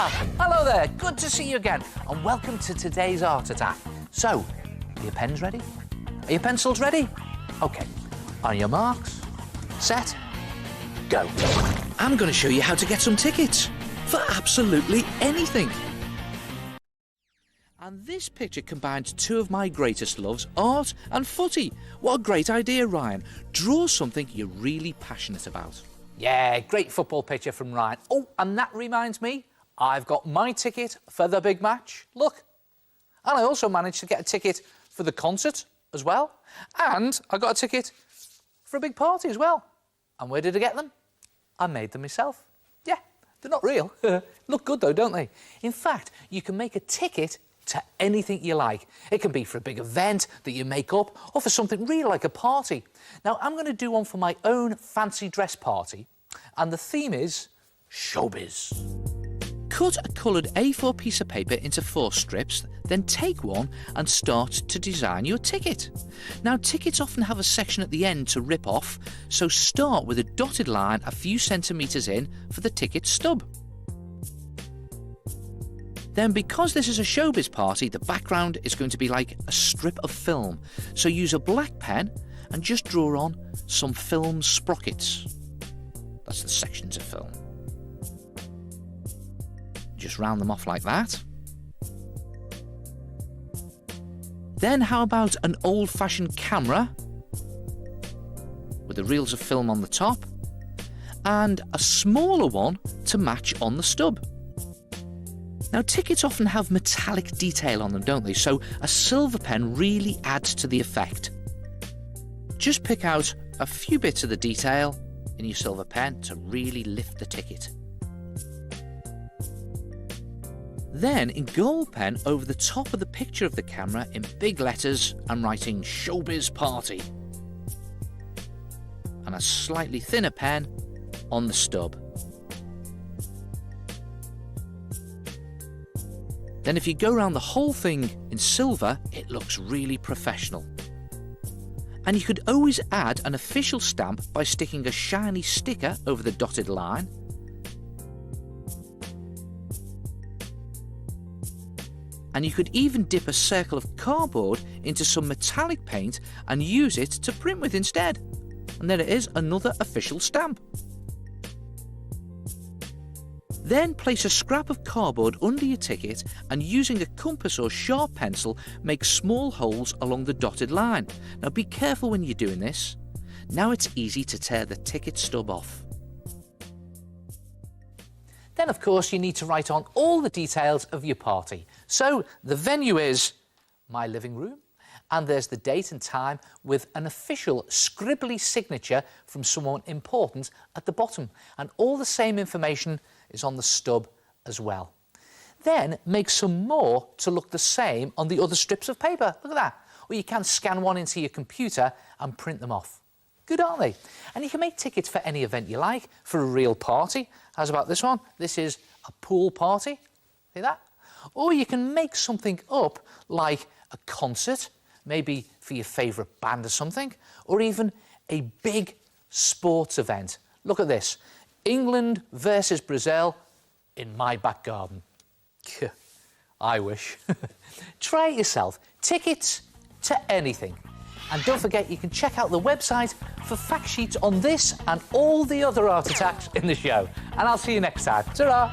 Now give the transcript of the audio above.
Hello there, good to see you again, and welcome to today's Art Attack. So, are your pens ready? Are your pencils ready? OK, on your marks, set, go. I'm going to show you how to get some tickets for absolutely anything. And this picture combines two of my greatest loves, art and footy. What a great idea, Ryan. Draw something you're really passionate about. Yeah, great football picture from Ryan. Oh, and that reminds me, I've got my ticket for the big match. Look. And I also managed to get a ticket for the concert as well. And I got a ticket for a big party as well. And where did I get them? I made them myself. Yeah, they're not real. Look good though, don't they? In fact, you can make a ticket to anything you like. It can be for a big event that you make up or for something real like a party. Now, I'm going to do one for my own fancy dress party, and the theme is showbiz. Cut a coloured A4 piece of paper into 4 strips, then take one and start to design your ticket. Now, tickets often have a section at the end to rip off, so start with a dotted line a few centimetres in for the ticket stub. Then, because this is a showbiz party, the background is going to be like a strip of film. So use a black pen and just draw on some film sprockets. That's the sections of film. Just round them off like that. Then how about an old-fashioned camera with the reels of film on the top and a smaller one to match on the stub. Now, tickets often have metallic detail on them, don't they? So a silver pen really adds to the effect. Just pick out a few bits of the detail in your silver pen to really lift the ticket. Then, in gold pen, over the top of the picture of the camera, in big letters, I'm writing Showbiz Party. And a slightly thinner pen on the stub. Then if you go around the whole thing in silver, it looks really professional. And you could always add an official stamp by sticking a shiny sticker over the dotted line. And you could even dip a circle of cardboard into some metallic paint and use it to print with instead. And there it is, another official stamp. Then place a scrap of cardboard under your ticket and using a compass or sharp pencil, make small holes along the dotted line. Now be careful when you're doing this. Now it's easy to tear the ticket stub off. Then, of course, you need to write on all the details of your party. So the venue is my living room, and there's the date and time with an official scribbly signature from someone important at the bottom. And all the same information is on the stub as well. Then make some more to look the same on the other strips of paper. Look at that. Or you can scan one into your computer and print them off. Good, aren't they? And you can make tickets for any event you like, for a real party. How's about this one? This is a pool party. See that? Or you can make something up like a concert, maybe for your favourite band or something, or even a big sports event. Look at this. England versus Brazil in my back garden. I wish. Try it yourself. Tickets to anything. And don't forget, you can check out the website for fact sheets on this and all the other art attacks in the show. And I'll see you next time. Ta-ra!